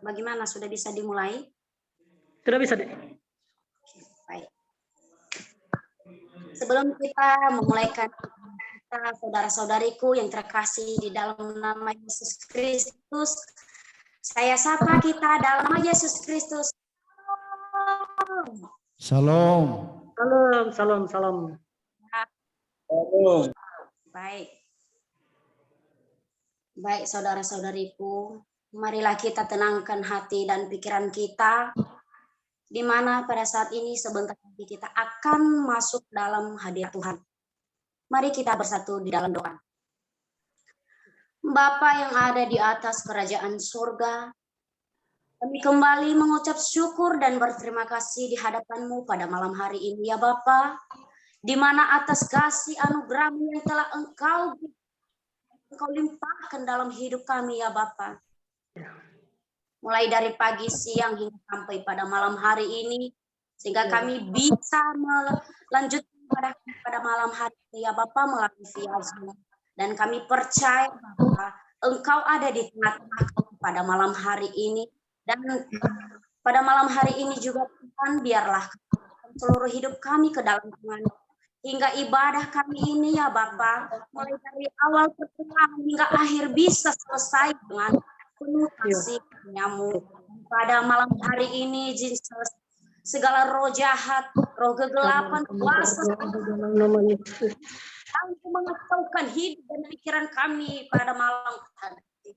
bagaimana? Sudah bisa dimulai? Sudah bisa, Dek. Baik. Sebelum kita memulaikan kita, saudara-saudariku yang terkasih di dalam nama Yesus Kristus, saya sapa kita dalam nama Yesus Kristus. Salam. Salam, salam, salam. Baik. Baik, saudara-saudariku, marilah kita tenangkan hati dan pikiran kita, di mana pada saat ini sebentar lagi kita akan masuk dalam hadirat Tuhan. Mari kita bersatu di dalam doa. Bapa yang ada di atas kerajaan surga, kami kembali mengucap syukur dan berterima kasih di hadapan-Mu pada malam hari ini ya Bapa, di mana atas kasih anugerah-Mu yang telah Engkau limpahkan dalam hidup kami ya Bapa. Mulai dari pagi, siang, hingga sampai pada malam hari ini, sehingga kami bisa melanjutkan pada malam hari ini ya Bapa melalui via Zoom. Dan kami percaya bahwa Engkau ada di tengah-tengah kami pada malam hari ini. Dan pada malam hari ini juga Tuhan, biarlah seluruh hidup kami ke dalam Tuhan. Hingga ibadah kami ini ya Bapa, mulai dari awal pertengahan hingga akhir bisa selesai dengan penuh kasih karunia-Mu. Pada malam hari ini, Jesus, segala roh jahat, roh kegelapan, kuasa untuk mengacaukan hidup dan pikiran kami pada malam hari ini.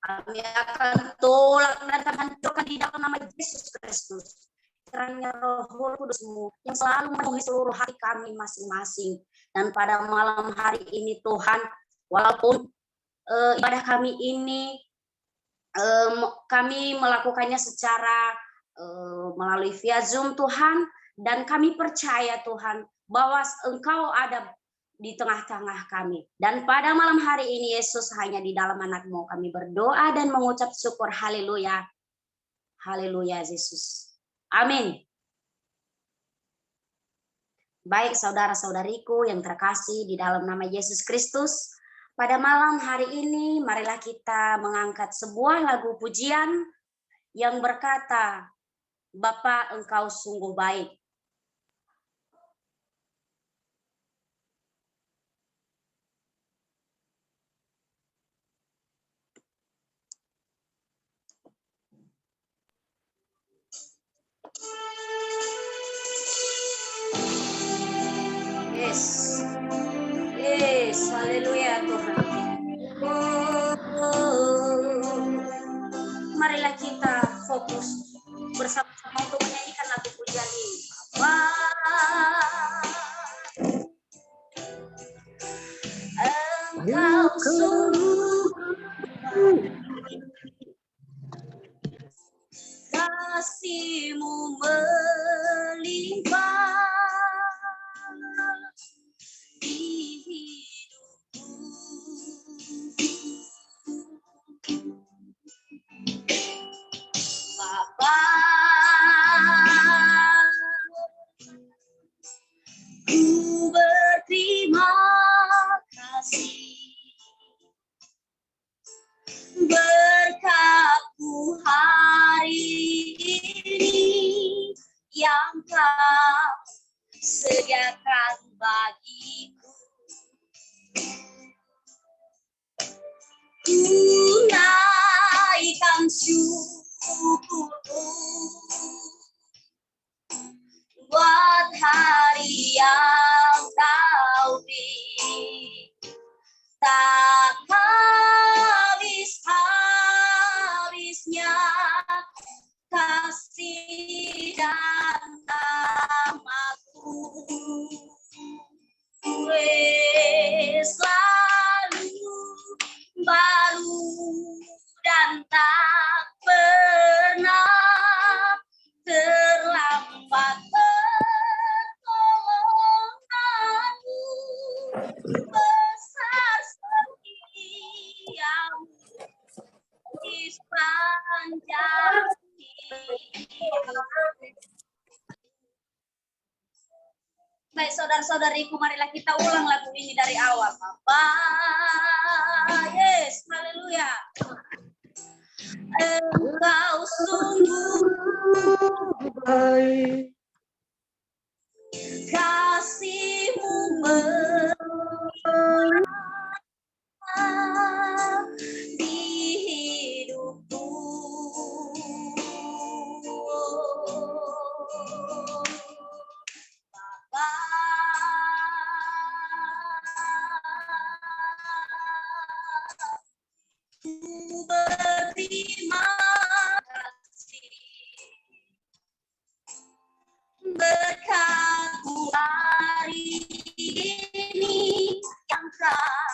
Kami akan tolak dan hancurkan di dalam nama Yesus Kristus. Kiranya Roh Kudus-Mu yang selalu memenuhi seluruh hati kami masing-masing. Dan pada malam hari ini Tuhan, walaupun ibadah kami ini kami melakukannya secara melalui via Zoom Tuhan, dan kami percaya Tuhan bahwa Engkau ada di tengah-tengah kami. Dan pada malam hari ini Yesus, hanya di dalam anak-Mu kami berdoa dan mengucap syukur. Haleluya. Haleluya Yesus. Amin. Baik saudara-saudariku yang terkasih di dalam nama Yesus Kristus, pada malam hari ini marilah kita mengangkat sebuah lagu pujian yang berkata, Bapa Engkau sungguh baik. Yes, haleluya Tuhan. Marilah kita fokus bersama-sama untuk menyanyikan lagu pujian ini. Engkau sungguh kasih-Mu melimpah di hidupku. Bapa, ku berterima kasih berkat-Mu hari ini yang Kau sediakan bagiku. Ku naikkan syukurku buat hari yang Kau beri. Tak habis-habisnya kasih dan rahmat-Mu. Selalu baru dan tak pernah terlambat pertolongan-Mu. Besar setia-Mu di sepanjang hidup. Baik saudara-saudariku, marilah kita ulang lagu ini dari awal. Bapa, yes, haleluya. Engkau sungguh baik, kasih-Mu di hidupku. Bapa, ku berterima kasih berkat-Mu hari ini yang Kau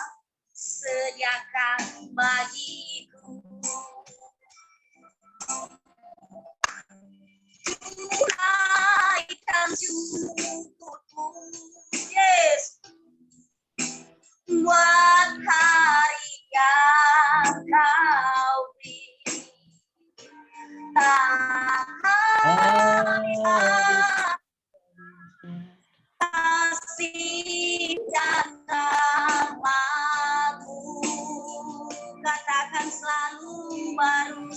sediakan bagiku. Tunaikan syukurku, yes, buat hari yang Kau beri. Kasih dan rahmat-Mu, katakan selalu baru,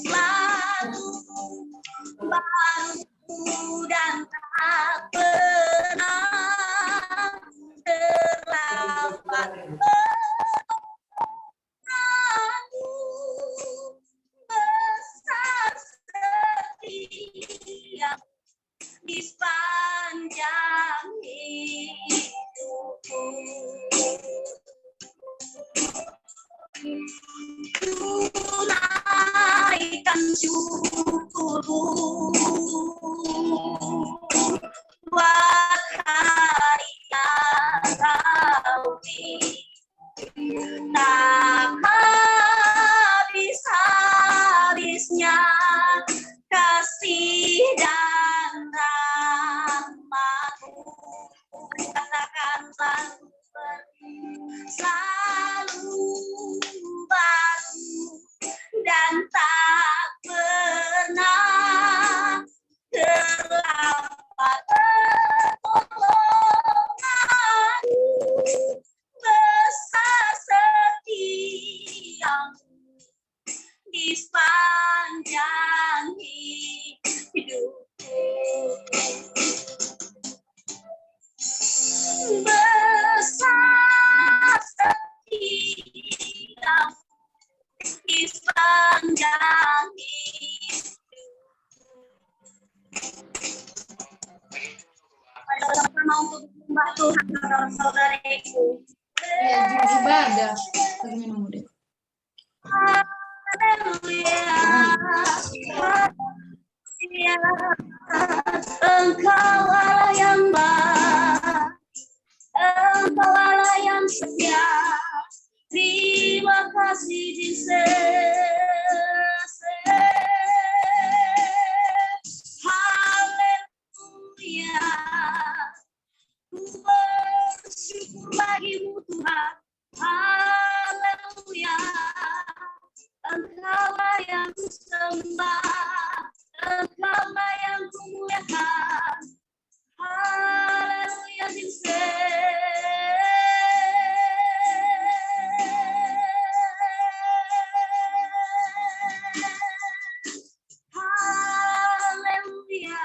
dan tak pernah terlambat. Besar setia di sepanjang hidupku. Tunaikan syukurku buat hari yang Kau beri. Tak habis-habisnya kasih dan rahmat-Mu, katakan selalu baru dan tak pernah terlambat. Pertolongan-Mu besar setia-Mu di sepanjang hidupku. Besar setia-Mu di sepanjang hidupku. Sama untuk menyembah Tuhan, saudara-saudariku. Ya, ibadah. Lagi minum deh. Engkau Allah yang baik, Engkau Allah yang setia. Terima kasih Jesus. Haleluya. Ku bersyukur bagi-Mu Tuhan. Haleluya. Engkaulah yang ku sembah, Engkaulah yang ku muliakan. Haleluya Jesus. Haleluya.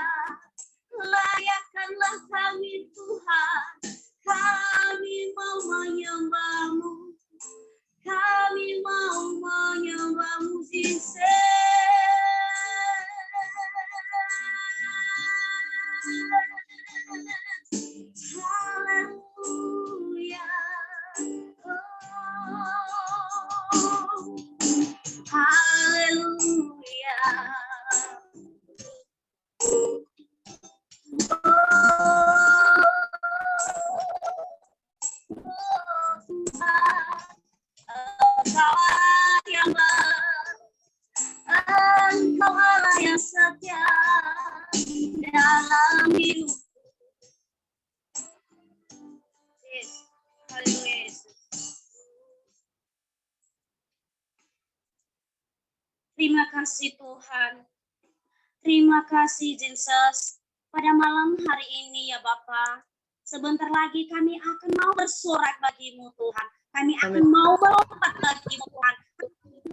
Layakkanlah kami Tuhan, kami mau menyembah-Mu, kami mau menyembah-Mu Jesus. Haleluya. Oh, haleluya. Engkaulah yang baik, Engkaulah yang setia dalam hidup. Yes. Haleluya. Terima kasih Tuhan. Terima kasih Jesus. Pada malam hari ini ya Bapa, sebentar lagi kami akan mau bersorak bagi-Mu Tuhan. Kami akan mau melompat bagi-Mu Tuhan.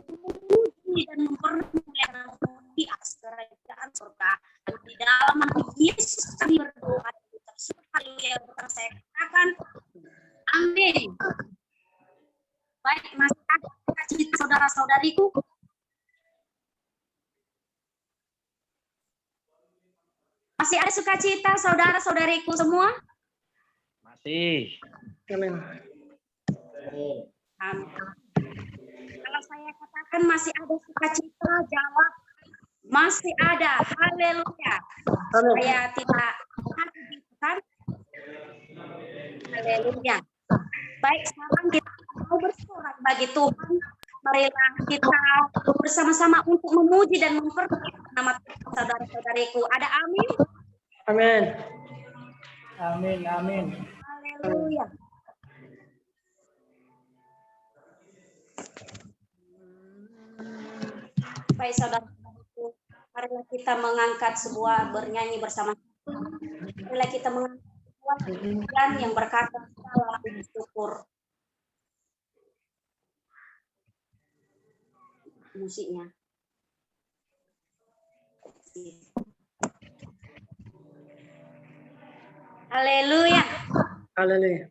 Memuji dan mempermuliakan surga. Di dalam nama Yesus kami berdoa. Haleluya, saya katakan amin. Baik, masih ada sukacita saudara-saudariku. Masih ada sukacita saudara-saudariku semua? Masih. Amin. Amin. Kalau saya katakan masih ada sukacita, jawab masih ada. Haleluya. Amin. Saya tidak kan? Haleluya. Baik, sekarang kita mau bersorak bagi Tuhan. Marilah kita bersama-sama untuk memuji dan memperkenalkan nama Tuhan, saudara-saudariku. Ada amin? Amin. Amin, amin. Haleluya. Baik, saudara-saudariku, marilah kita mengangkat sebuah bernyanyi bersama. Marilah kita mengangkat sebuah pujian yang berkata salam puji syukur. Musiknya. Haleluya. Haleluya.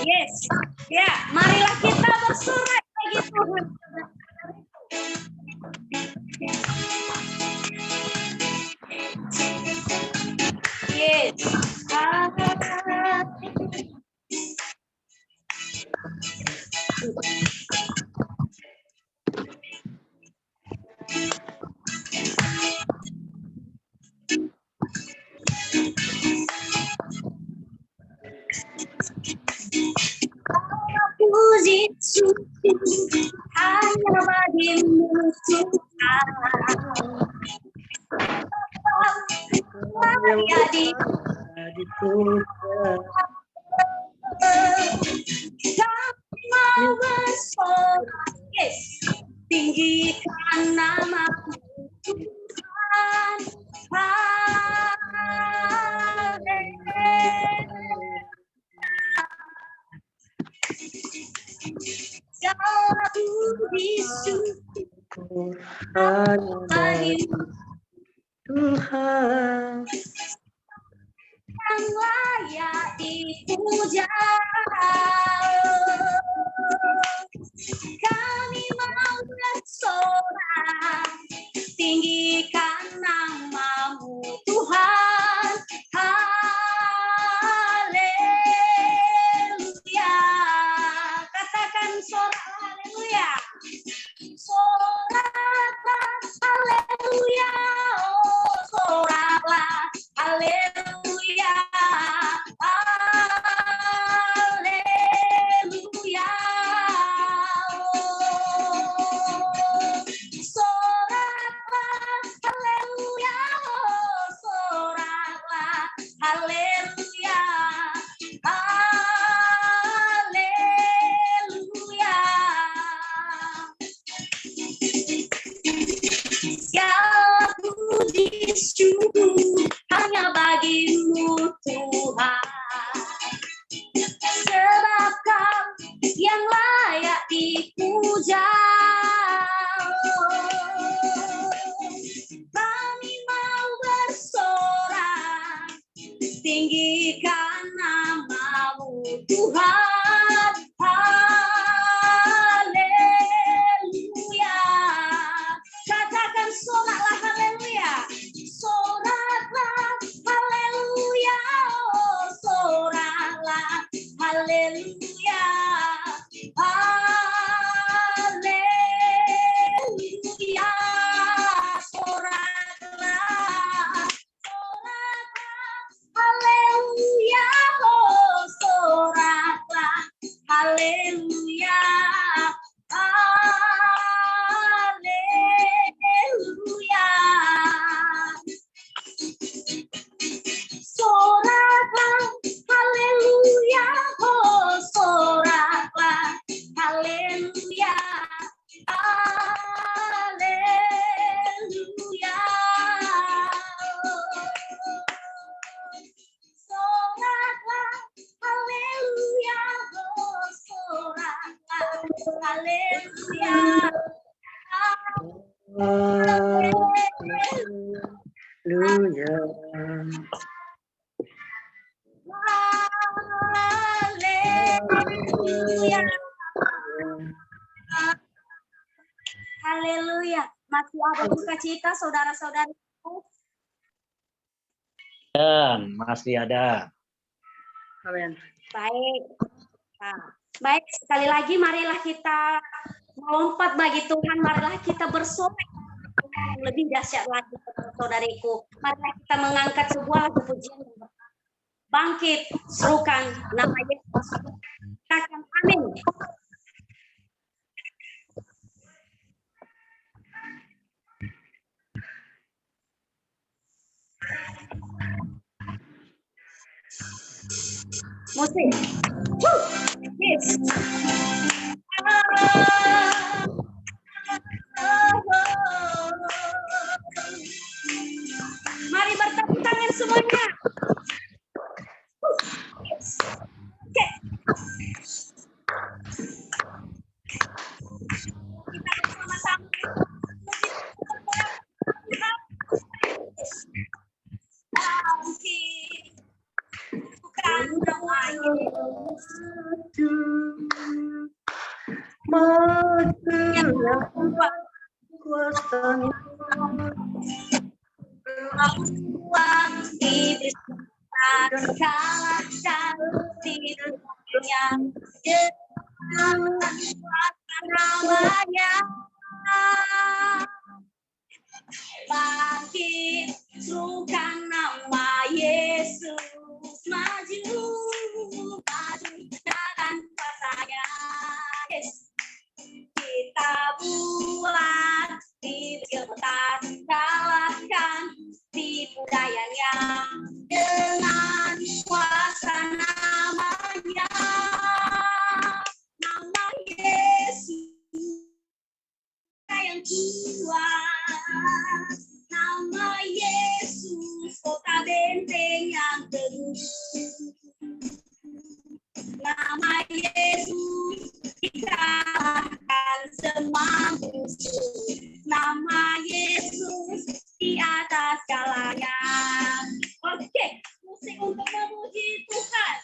Yes. Ya, marilah kita bersorak bagi Tuhan. Yes. Puji syukur hanya bagimu Tuhan. Jadi kami mau bersorak, yes, tinggikan nama Tuhan. Segala puji syukur bagimu Tuhan. yang layak dipuja. Kami mau bersorak, tinggikan namamu Tuhan. Haleluya. Katakan sorak haleluya. Soraklah haleluya. Oh, soraklah haleluya. Haleluya. Soraklah haleluya. Oh, soraklah haleluya. Haleluya. Segala puji syukur hanya bagimu Tuhan. Sebab Kau yang layak dipuja. Kami mau bersorak, tinggikan namamu Tuhan. Haleluya. Katakan soraklah haleluya. Soraklah haleluya. Oh, soraklah haleluya. Haleluya. Soraklah. Soraklah haleluya. Oh, soraklah Haleluya. Haleluya. Haleluya. Haleluya. Masih ada sukacita saudara-saudariku. Dan masih ada. Amin. Baik. Nah, baik, sekali lagi marilah kita melompat bagi Tuhan. Marilah kita bersorak yang lebih dahsyat lagi, saudariku. Marilah kita mengangkat sebuah lagu pujian yang bangkit, serukan nama Yesus. Katakan amin. Musik. Yes. Mari bertepuk tangan semuanya. Yes. Oke. Kita bersama-sama. Bukan nama Yesus. Iblis kalahkan di dunia dengan kuasa namanya. Bangkit, serukan nama Yesus, maju, dan kuasanya. Yes. Kita buat iblis gemetar, kalahkan tipu dayanya dengan kuasa namanya. Nama Yesus yang kuat, nama Yesus kota benteng yang teguh. Nama Yesus dikalahkan semua musuh. Nama Yesus di atas segalanya. Oke, musik untuk memuji Tuhan.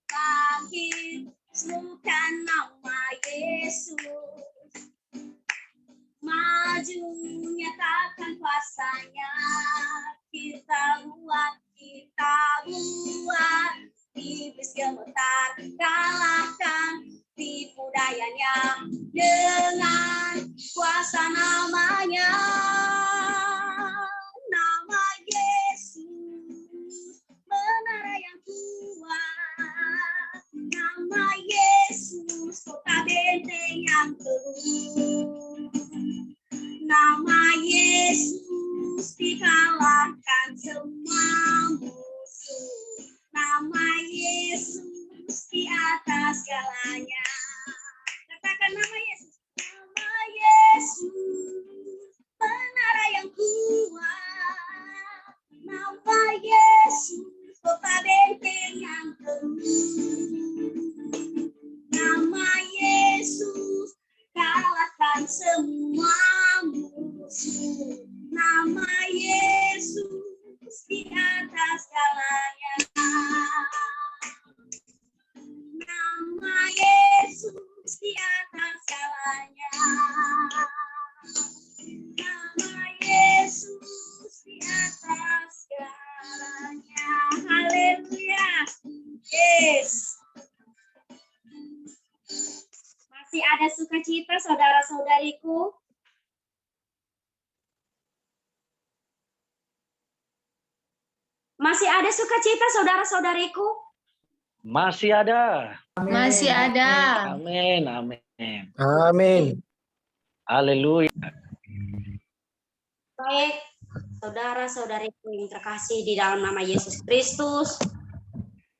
Bangkit, serukan nama Yesus. Maju, nyatakan kuasanya. Kita buat iblis gemetar, kalahkan tipu dayanya dengan kuasa namanya. Nama Yesus, menara yang kuat. Nama Yesus, kota benteng yang teguh. Nama Yesus dikalahkan semua musuh. Nama Yesus di atas segalanya. Katakan nama Yesus. Nama Yesus, menara yang kuat. Nama Yesus, kota benteng yang teguh. Nama Yesus, kalahkan semua musuh. Nama Yesus di atas segalanya. Nama Yesus di atas segalanya. Nama Yesus di atas segalanya. Haleluya. Yes. Masih ada sukacita saudara-saudariku. Masih ada sukacita saudara-saudariku. Masih ada. Masih ada. Amin, amin. Amin. Haleluya. Baik, saudara-saudariku yang terkasih di dalam nama Yesus Kristus.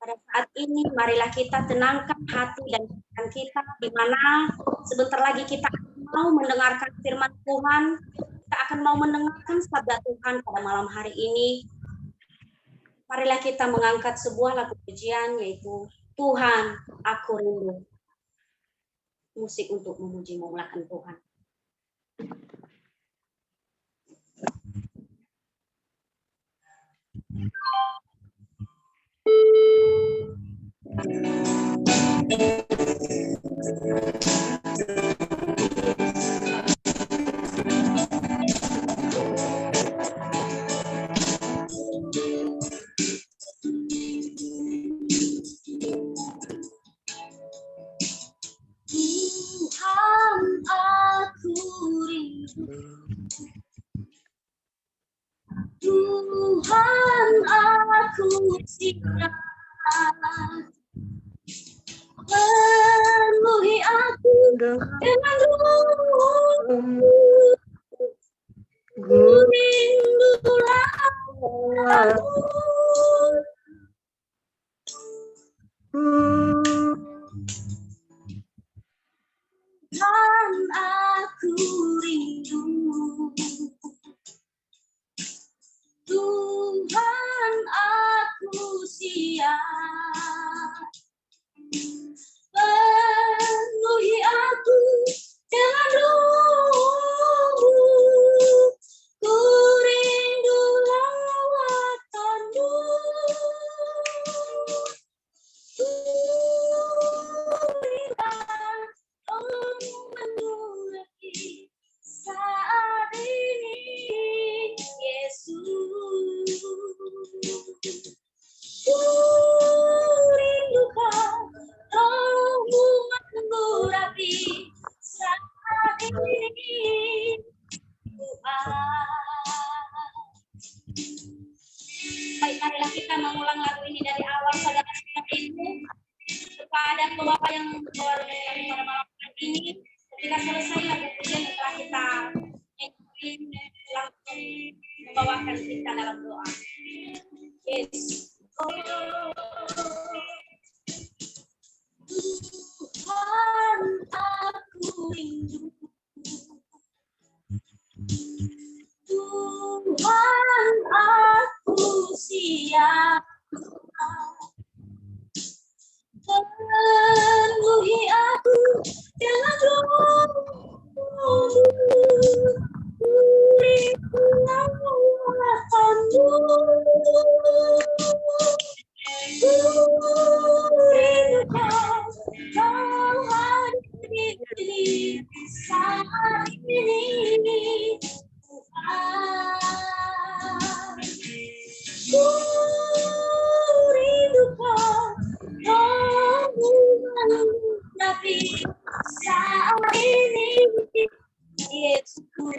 Pada saat ini marilah kita tenangkan hati dan pikiran kita, di mana sebentar lagi kita mau mendengarkan firman Tuhan kita akan mau mendengarkan sabda Tuhan pada malam hari ini. Marilah kita mengangkat sebuah lagu pujian, yaitu Tuhan, Aku Rindu. Musik untuk memuji memuliakan Tuhan. Tuhan, aku rindu. Tuhan, aku siap. Penuhi aku dengan roh-Mu. Ku rindulah Tuhan, aku rindu. Tuhan, aku siap. Penuhi aku dengan roh-Mu. Ku rindu lawatan-Mu. Ku rindu menurut saat ini, Yesus. Ku rindukan Roh-Mu mengurapi saat ini, Tuhan. Baik, marilah kita mengulang lagu ini dari awal, saudara-saudara Ibu, kepada Bapak yang luar biasa pada malam hari ini. Ketika selesai lagu pujian, setelah kita nyanyi, langsung membawakan kita dalam doa. Yes. Tuhan, aku rindu. Tuhan, aku siap. Penuhi aku dengan roh-Mu. Ku rindulah lawatan-Mu. Ku rindukan Kau hadir di saat ini, Tuhan. Ku rindukan Roh-Mu mengurapi saat ini, Yesus. Ku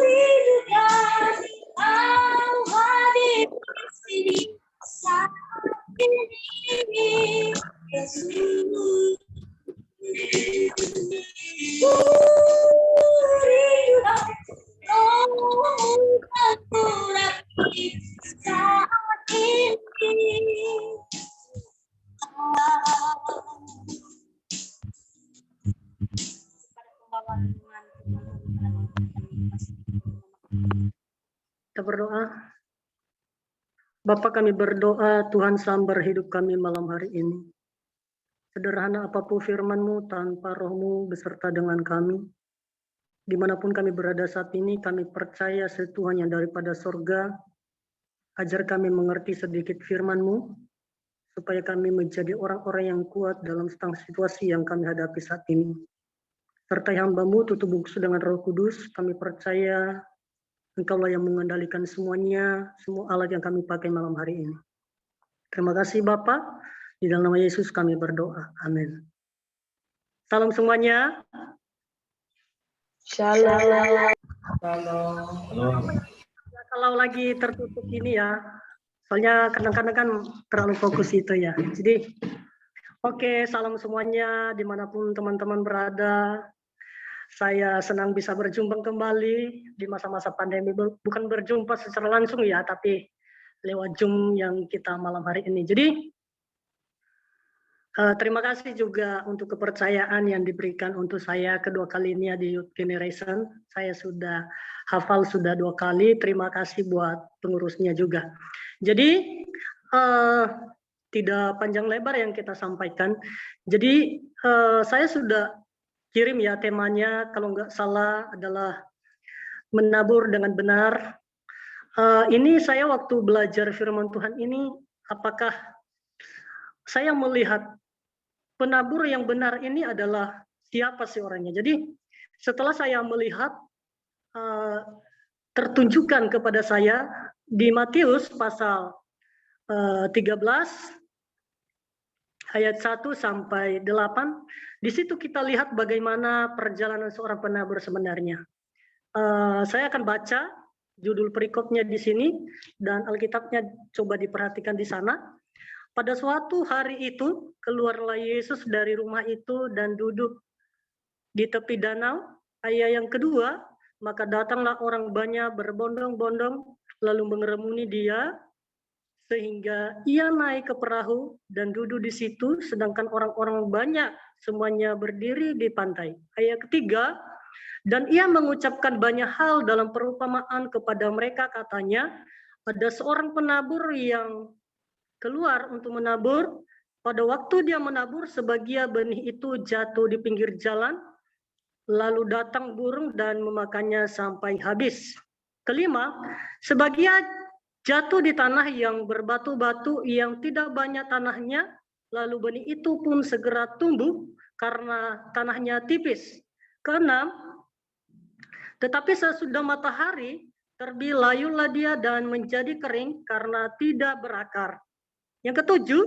rindukan Kau hadir di sini saat ini, Yesus. Ku rindukan Roh-Mu mengurapi saat ini. Kita berdoa. Bapa, kami berdoa, Tuhan sambar hidup kami malam hari ini. Sederhana apapun firman-Mu, tanpa Roh-Mu beserta dengan kami. Dimanapun kami berada saat ini, kami percaya Tuhan yang daripada sorga, ajar kami mengerti sedikit firman-Mu, supaya kami menjadi orang-orang yang kuat dalam situasi yang kami hadapi saat ini. Serta hamba-Mu tutup bungkus dengan Roh Kudus, kami percaya Engkaulah yang mengendalikan semuanya, semua alat yang kami pakai malam hari ini. Terima kasih Bapak, di dalam nama Yesus kami berdoa. Amin. Salam semuanya. Shalom. Kalau lagi tertutup ini ya, soalnya kadang-kadang kan terlalu fokus itu ya. Jadi, oke, salam semuanya dimanapun teman-teman berada. Saya senang bisa berjumpa kembali di masa-masa pandemi. Bukan berjumpa secara langsung ya, tapi lewat Zoom yang kita malam hari ini. Jadi, Terima kasih juga untuk kepercayaan yang diberikan untuk saya kedua kalinya di Youth Generation. Saya sudah hafal sudah 2 kali. Terima kasih buat pengurusnya juga. Jadi tidak panjang lebar yang kita sampaikan. Jadi saya sudah kirim ya temanya, kalau nggak salah adalah menabur dengan benar. Ini saya waktu belajar firman Tuhan ini, apakah saya melihat penabur yang benar ini adalah siapa sih orangnya. Jadi setelah saya melihat tertunjukkan kepada saya di Matius pasal 13 ayat 1 sampai 8, di situ kita lihat bagaimana perjalanan seorang penabur sebenarnya. Saya akan baca judul perikopnya di sini dan Alkitabnya coba diperhatikan di sana. Pada suatu hari itu, keluarlah Yesus dari rumah itu dan duduk di tepi danau. Ayat yang kedua, maka datanglah orang banyak berbondong-bondong, lalu mengerumuni dia, sehingga ia naik ke perahu dan duduk di situ, sedangkan orang-orang banyak semuanya berdiri di pantai. Ayat ketiga, dan ia mengucapkan banyak hal dalam perumpamaan kepada mereka, katanya, ada seorang penabur yang keluar untuk menabur. Pada waktu dia menabur, sebagian benih itu jatuh di pinggir jalan, lalu datang burung dan memakannya sampai habis. Kelima, sebagian jatuh di tanah yang berbatu-batu yang tidak banyak tanahnya, lalu benih itu pun segera tumbuh karena tanahnya tipis. Keenam, tetapi sesudah matahari terbit, layulah dia dan menjadi kering karena tidak berakar. Yang ketujuh,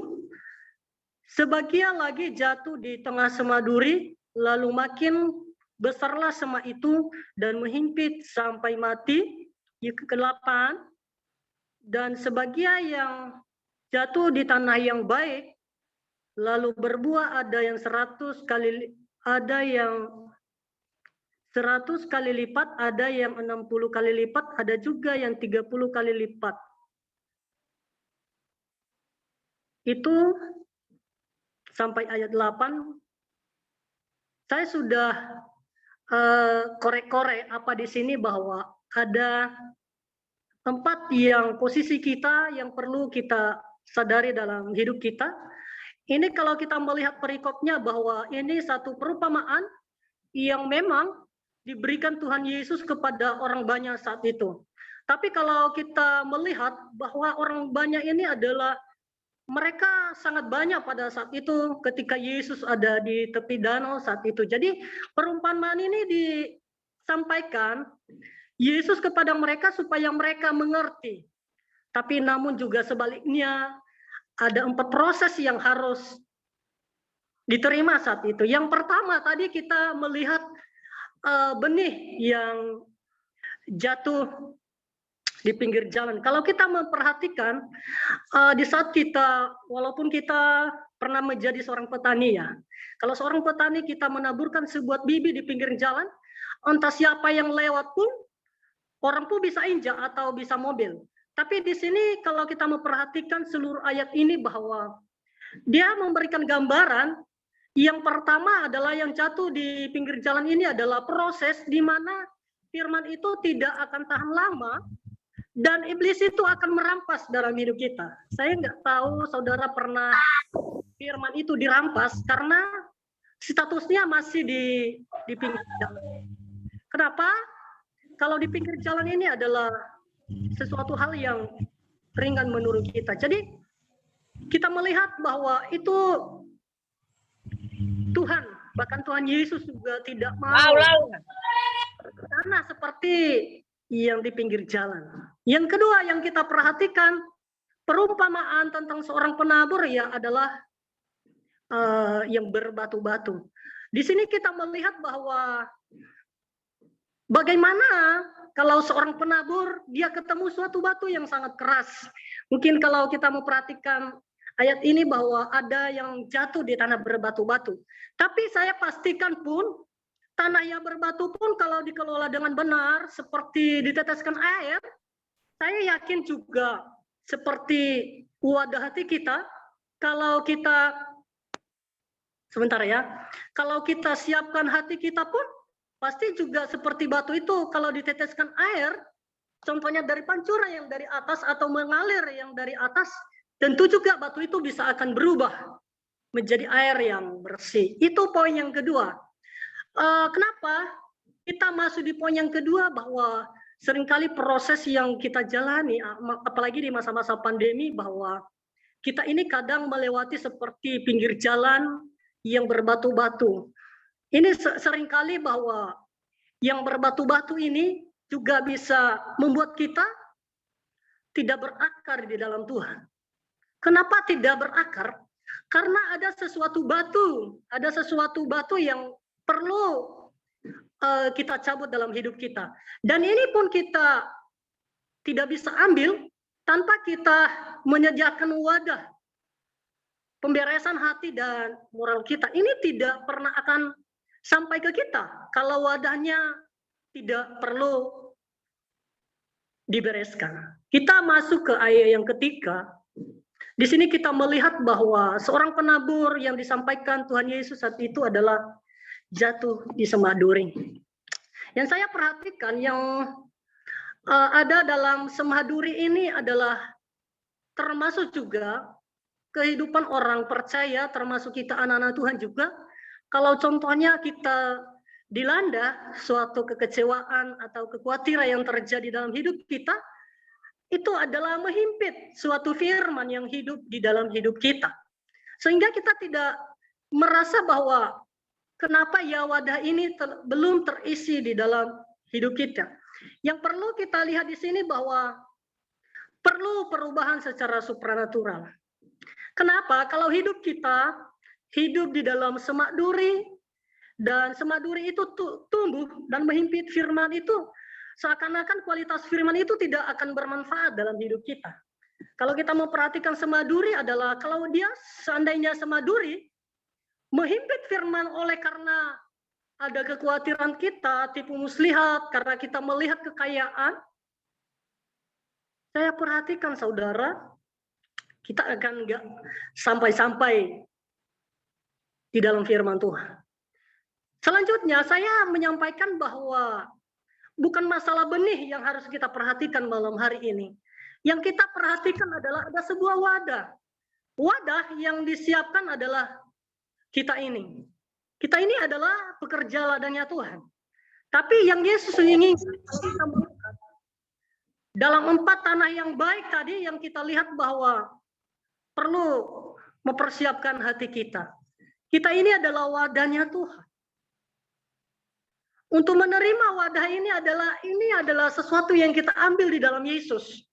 sebagian lagi jatuh di tengah semaduri, lalu makin besarlah semak itu dan menghimpit sampai mati. Yang ke-8, dan sebagian yang jatuh di tanah yang baik, lalu berbuah, ada yang 100 kali, ada yang 100 kali lipat, ada yang 60 kali lipat, ada juga yang 30 kali lipat. Itu sampai ayat 8. Saya sudah korek-korek apa di sini bahwa ada 4 yang posisi kita yang perlu kita sadari dalam hidup kita. Ini kalau kita melihat perikopnya bahwa ini satu perumpamaan yang memang diberikan Tuhan Yesus kepada orang banyak saat itu. Tapi kalau kita melihat bahwa orang banyak ini adalah mereka sangat banyak pada saat itu ketika Yesus ada di tepi danau saat itu. Jadi perumpamaan ini disampaikan Yesus kepada mereka supaya mereka mengerti. Tapi namun juga sebaliknya ada 4 proses yang harus diterima saat itu. Yang pertama tadi kita melihat benih yang jatuh di pinggir jalan. Kalau kita memperhatikan di saat kita, walaupun kita pernah menjadi seorang petani ya, kalau seorang petani kita menaburkan sebuah bibit di pinggir jalan, entah siapa yang lewat pun, orang pun bisa injak atau bisa mobil. Tapi di sini kalau kita memperhatikan seluruh ayat ini bahwa dia memberikan gambaran yang pertama adalah yang jatuh di pinggir jalan ini adalah proses di mana firman itu tidak akan tahan lama dan iblis itu akan merampas dalam hidup kita. Saya nggak tahu saudara pernah firman itu dirampas karena statusnya masih di pinggir jalan. Kenapa? Kalau di pinggir jalan ini adalah sesuatu hal yang ringan menurut kita. Jadi kita melihat bahwa itu Tuhan, bahkan Tuhan Yesus juga tidak mau karena seperti yang di pinggir jalan. Yang kedua yang kita perhatikan, perumpamaan tentang seorang penabur ya adalah yang berbatu-batu. Di sini kita melihat bahwa bagaimana kalau seorang penabur dia ketemu suatu batu yang sangat keras. Mungkin kalau kita memperhatikan ayat ini bahwa ada yang jatuh di tanah berbatu-batu. Tapi saya pastikan pun tanah yang berbatu pun kalau dikelola dengan benar, seperti diteteskan air, saya yakin juga seperti wadah hati kita, kalau kita Sebentar ya. Kalau kita siapkan hati kita pun, pasti juga seperti batu itu, kalau diteteskan air, contohnya dari pancuran yang dari atas atau mengalir yang dari atas, tentu juga batu itu bisa akan berubah menjadi air yang bersih. Itu poin yang kedua. Kenapa kita masuk di poin yang kedua, bahwa seringkali proses yang kita jalani, apalagi di masa-masa pandemi, bahwa kita ini kadang melewati seperti pinggir jalan yang berbatu-batu. Ini seringkali bahwa yang berbatu-batu ini juga bisa membuat kita tidak berakar di dalam Tuhan. Kenapa tidak berakar? Karena ada sesuatu batu yang perlu kita cabut dalam hidup kita. Dan ini pun kita tidak bisa ambil tanpa kita menyediakan wadah pemberesan hati dan moral kita. Ini tidak pernah akan sampai ke kita kalau wadahnya tidak perlu dibereskan. Kita masuk ke ayat yang ketiga. Di sini kita melihat bahwa seorang penabur yang disampaikan Tuhan Yesus saat itu adalah jatuh di semak duri. Yang saya perhatikan yang ada dalam semak duri ini adalah termasuk juga kehidupan orang percaya, termasuk kita anak-anak Tuhan juga. Kalau contohnya kita dilanda suatu kekecewaan atau kekhawatiran yang terjadi dalam hidup kita, itu adalah menghimpit suatu firman yang hidup di dalam hidup kita. Sehingga kita tidak merasa bahwa kenapa ya wadah ini belum terisi di dalam hidup kita. Yang perlu kita lihat di sini bahwa perlu perubahan secara supranatural. Kenapa? Kalau hidup kita hidup di dalam semak duri, dan semak duri itu tumbuh dan menghimpit firman itu, seakan-akan kualitas firman itu tidak akan bermanfaat dalam hidup kita. Kalau kita memperhatikan semak duri adalah, kalau dia seandainya semak duri menghimpit firman oleh karena ada kekhawatiran kita, tipu muslihat, karena kita melihat kekayaan, saya perhatikan saudara, kita akan enggak sampai-sampai di dalam firman Tuhan. Selanjutnya saya menyampaikan bahwa bukan masalah benih yang harus kita perhatikan malam hari ini. Yang kita perhatikan adalah ada sebuah wadah. Wadah yang disiapkan adalah kita ini. Kita ini adalah pekerja ladangnya Tuhan. Tapi yang Yesus inginkan kita melakukan dalam 4 tanah yang baik tadi, yang kita lihat bahwa perlu mempersiapkan hati kita. Kita ini adalah wadahnya Tuhan. Untuk menerima wadah ini adalah sesuatu yang kita ambil di dalam Yesus.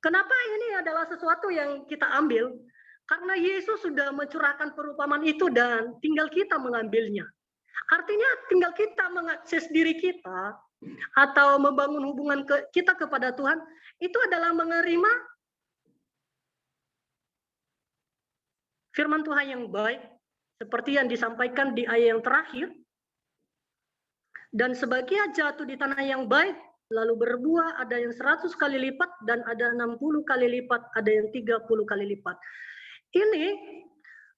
Kenapa ini adalah sesuatu yang kita ambil? Karena Yesus sudah mencurahkan perumpamaan itu dan tinggal kita mengambilnya. Artinya tinggal kita mengakses diri kita atau membangun hubungan kita kepada Tuhan, itu adalah menerima firman Tuhan yang baik, seperti yang disampaikan di ayat yang terakhir. Dan sebagian jatuh di tanah yang baik, lalu berbuah, ada yang 100 kali lipat, dan ada 60 kali lipat, ada yang 30 kali lipat. Ini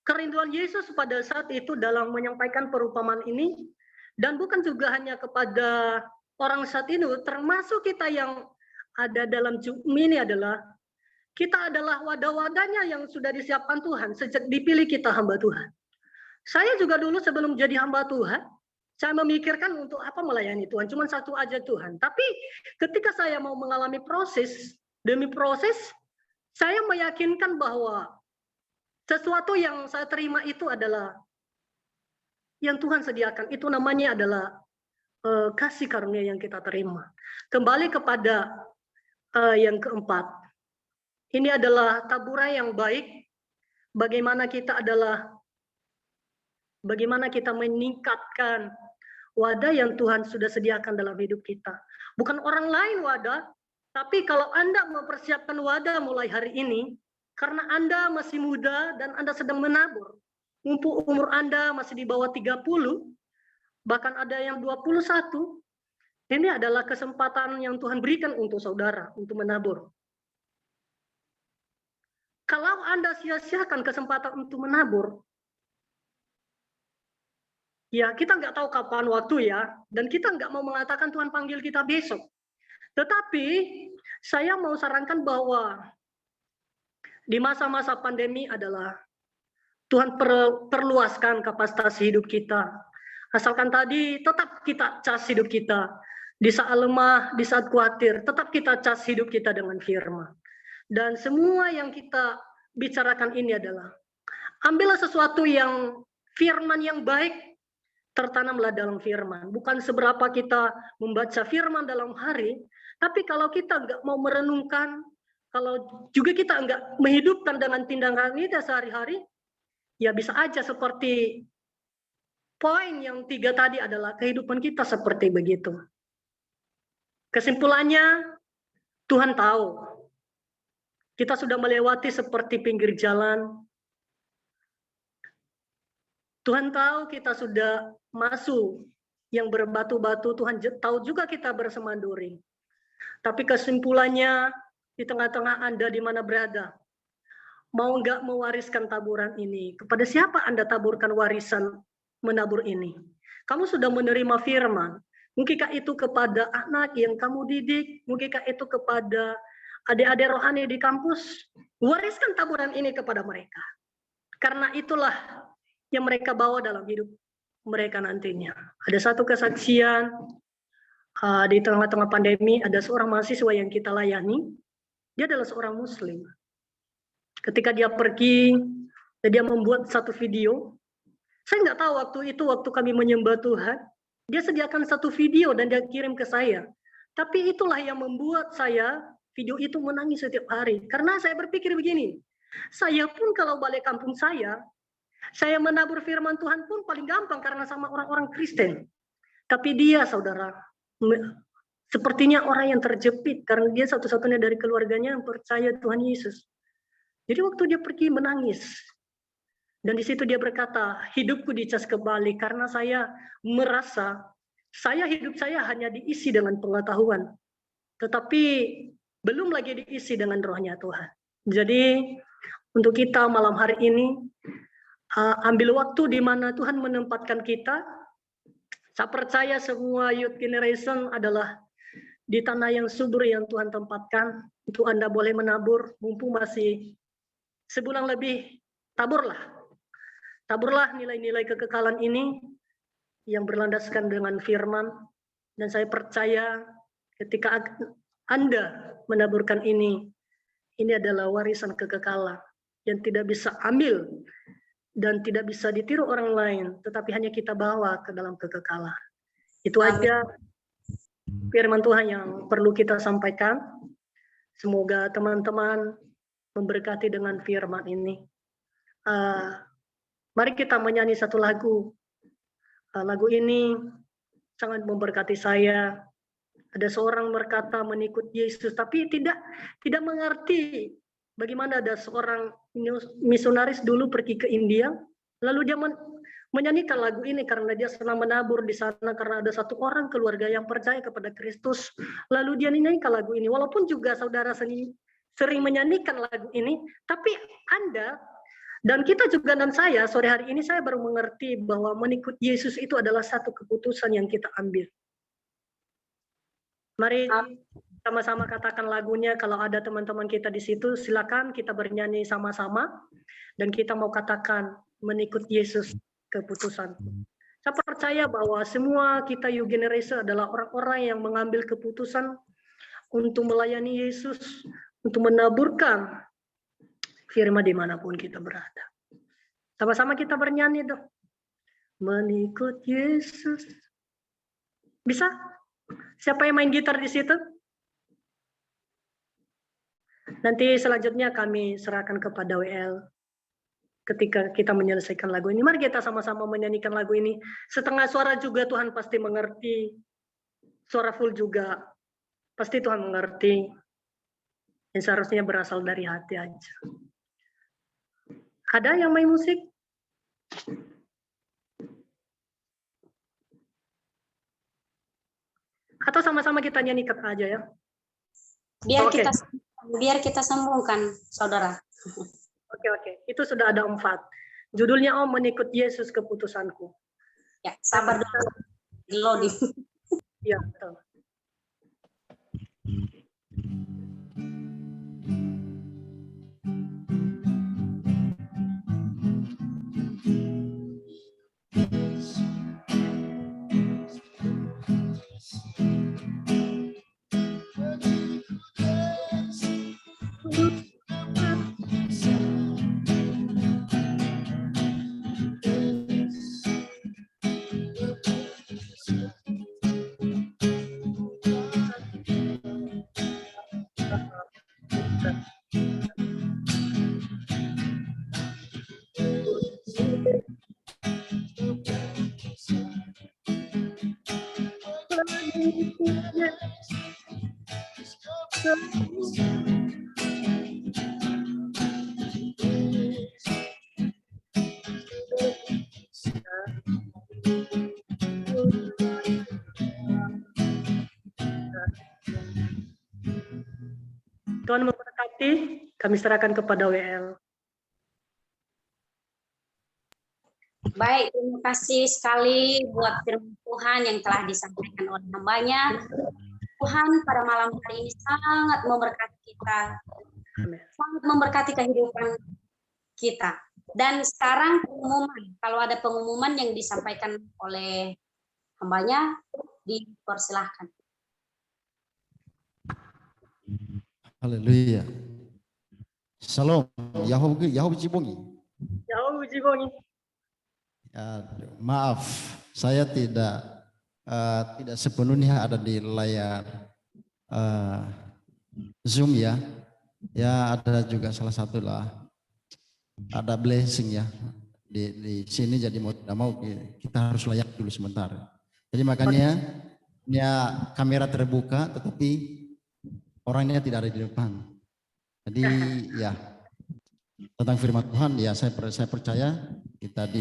kerinduan Yesus pada saat itu dalam menyampaikan perumpamaan ini, dan bukan juga hanya kepada orang saat itu, termasuk kita yang ada dalam ini adalah, kita adalah wadah-wadahnya yang sudah disiapkan Tuhan, sejak dipilih kita hamba Tuhan. Saya juga dulu sebelum jadi hamba Tuhan, saya memikirkan untuk apa melayani Tuhan, cuma satu aja Tuhan. Tapi ketika saya mau mengalami proses demi proses, saya meyakinkan bahwa sesuatu yang saya terima itu adalah yang Tuhan sediakan. Itu namanya adalah kasih karunia yang kita terima. Kembali kepada yang keempat. Ini adalah taburan yang baik. Bagaimana kita meningkatkan wadah yang Tuhan sudah sediakan dalam hidup kita. Bukan orang lain wadah, tapi kalau Anda mempersiapkan wadah mulai hari ini, karena Anda masih muda dan Anda sedang menabur, mumpung umur Anda masih di bawah 30, bahkan ada yang 21, ini adalah kesempatan yang Tuhan berikan untuk saudara, untuk menabur. Kalau Anda sia-siakan kesempatan untuk menabur, Ya, kita nggak tahu kapan waktu ya, dan kita nggak mau mengatakan Tuhan panggil kita besok. Tetapi saya mau sarankan bahwa di masa-masa pandemi adalah Tuhan perluaskan kapasitas hidup kita. Asalkan tadi tetap kita cas hidup kita. Di saat lemah, di saat khawatir, tetap kita cas hidup kita dengan firman. Dan semua yang kita bicarakan ini adalah ambillah sesuatu yang firman yang baik, tertanamlah dalam firman. Bukan seberapa kita membaca firman dalam hari, tapi kalau kita nggak mau merenungkan, kalau juga kita nggak menghidupkan dengan tindakan kita sehari-hari, ya bisa aja seperti poin yang 3 tadi adalah kehidupan kita seperti begitu. Kesimpulannya, Tuhan tahu. Kita sudah melewati seperti pinggir jalan. Tuhan tahu kita sudah masuk yang berbatu-batu, Tuhan tahu juga kita bersemanduri. Tapi kesimpulannya, di tengah-tengah Anda di mana berada, mau nggak mewariskan taburan ini? Kepada siapa Anda taburkan warisan menabur ini? Kamu sudah menerima firman. Mungkinkah itu kepada anak yang kamu didik? Mungkinkah itu kepada adik-adik rohani di kampus? Wariskan taburan ini kepada mereka. Karena itulah yang mereka bawa dalam hidup mereka nantinya. Ada satu kesaksian di tengah-tengah pandemi, ada seorang mahasiswa yang kita layani. Dia adalah seorang Muslim. Ketika dia pergi, dia membuat satu video. Saya nggak tahu waktu kami menyembah Tuhan, dia sediakan satu video dan dia kirim ke saya. Tapi itulah yang membuat saya video itu menangis setiap hari. Karena saya berpikir begini, saya pun kalau balik kampung saya menabur firman Tuhan pun paling gampang karena sama orang-orang Kristen. Tapi dia, saudara, sepertinya orang yang terjepit karena dia satu-satunya dari keluarganya yang percaya Tuhan Yesus. Jadi waktu dia pergi menangis. Dan di situ dia berkata, hidupku dicas kembali karena saya merasa hidup saya hanya diisi dengan pengetahuan. Tetapi belum lagi diisi dengan rohnya Tuhan. Jadi untuk kita malam hari ini, ambil waktu di mana Tuhan menempatkan kita. Saya percaya semua youth generation adalah di tanah yang subur yang Tuhan tempatkan. Itu Anda boleh menabur, mumpung masih sebulan lebih, taburlah. Taburlah nilai-nilai kekekalan ini yang berlandaskan dengan firman. Dan saya percaya ketika Anda menaburkan ini adalah warisan kekekalan yang tidak bisa ambil dan tidak bisa ditiru orang lain, tetapi hanya kita bawa ke dalam kekekalan. Itu aja firman Tuhan yang perlu kita sampaikan. Semoga teman-teman memberkati dengan firman ini. Mari kita menyanyi satu lagu. Lagu ini sangat memberkati saya. Ada seorang berkata mengikut Yesus, tapi tidak mengerti bagaimana ada seorang misionaris dulu pergi ke India, lalu dia menyanyikan lagu ini karena dia senang menabur di sana karena ada satu orang keluarga yang percaya kepada Kristus. Lalu dia menyanyikan lagu ini. Walaupun juga saudara sering menyanyikan lagu ini, tapi Anda dan kita juga dan saya sore hari ini saya baru mengerti bahwa mengikut Yesus itu adalah satu keputusan yang kita ambil. Mari sama-sama katakan lagunya. Kalau ada teman-teman kita di situ, silakan kita bernyanyi sama-sama dan kita mau katakan mengikut Yesus keputusan. Saya percaya bahwa semua kita youth generation adalah orang-orang yang mengambil keputusan untuk melayani Yesus, untuk menaburkan firman dimanapun kita berada. Sama-sama kita bernyanyi dong. Mengikut Yesus. Bisa? Siapa yang main gitar di situ? Nanti selanjutnya kami serahkan kepada WL ketika kita menyelesaikan lagu ini. Mari kita sama-sama menyanyikan lagu ini. Setengah suara juga Tuhan pasti mengerti. Suara full juga pasti Tuhan mengerti. Yang seharusnya berasal dari hati aja. Ada yang main musik? Atau sama-sama kita nyanyikan aja ya? Biar kita sambungkan, saudara. Oke. Itu sudah ada 4. Judulnya mengikut Yesus keputusanku. Ya, sabar dulu. Loading. Iya, betul. Tuhan memberkati, kami serahkan kepada WL. Baik, terima kasih sekali buat firman Tuhan yang telah disampaikan oleh hambanya. Tuhan pada malam hari ini sangat memberkati kita, sangat memberkati kehidupan kita. Dan sekarang pengumuman, kalau ada pengumuman yang disampaikan oleh hambanya, dipersilahkan. Haleluya. Shalom. Yahweh Jibongi. Jauh Jibongi. Ya, maaf, saya tidak sepenuhnya ada di layar Zoom ya. Ya, ada juga salah satu lah. Ada blessing ya di sini, jadi mau tidak mau kita harus layak dulu sebentar. Jadi makanya ya kamera terbuka, tetapi orangnya tidak ada di depan. Jadi ya tentang firman Tuhan ya saya percaya kita di